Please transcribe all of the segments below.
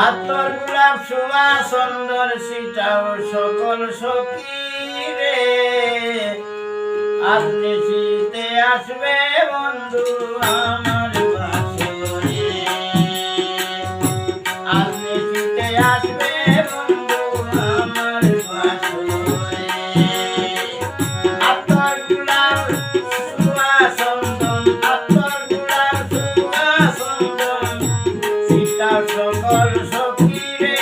আতর গোলাপ সুবাস সুন্দর সিটাও সকল সখী রে আজ নিশিতে আসবে বন্ধু আমার বাসরে আজ নিশিতে আসবে বন্ধু আমার বাসরে আতর গোলাপ সুবাস সুন্দর আতর গোলাপ সুবাস সুন্দর সিটাও সকল সখী রে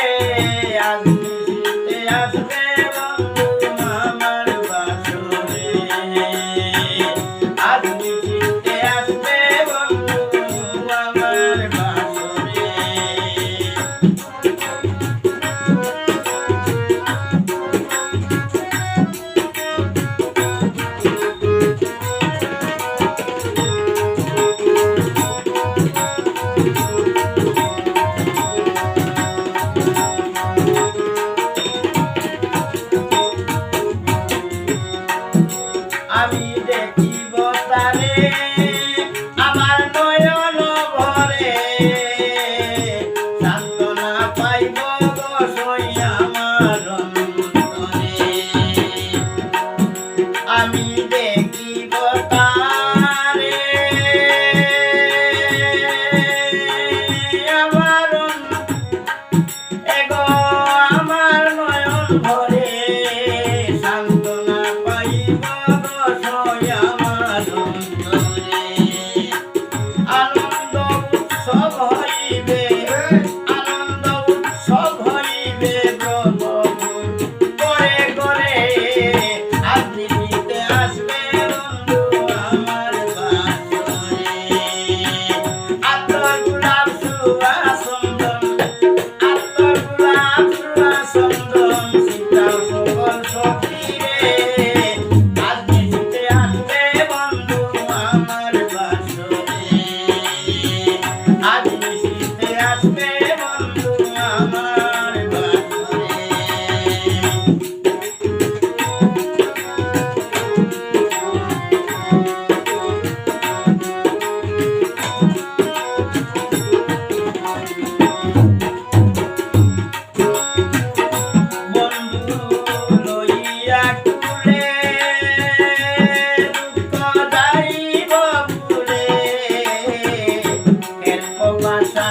আজ নিশিতে আসবে বন্ধু আমার বাসরে আজ নিশিতে আসবে বন্ধু আমার বাসরে আমি দেখিব তারে আমার নয়ন ভরে সান্ত্বনা পাইব বসই আমার অন্তরে আমি দেখিব তারে আমার এগো আমার নয়ন ভরে সান্ত্বনা পাইব বসই আমার অন্তরে আনন্দ উৎসব হইবে আনন্দ উৎসব হইবে ব্রহ্মপুর করে করে আজ নিশিতে আসবে বন্ধু আমার বাসরে আতর গোলাপ সুবাস সুন্দর আতর গোলাপ সুবাস সুন্দর সিটাও সকল সখী রে আজ নিশিতে আসবে বন্ধু আমার বাসরে আজ নিশিতে আসবে বন্ধু আমার বাসরে বন্ধু লইয়া কুলে দুঃখ যাইব ভুলে এর ভাষা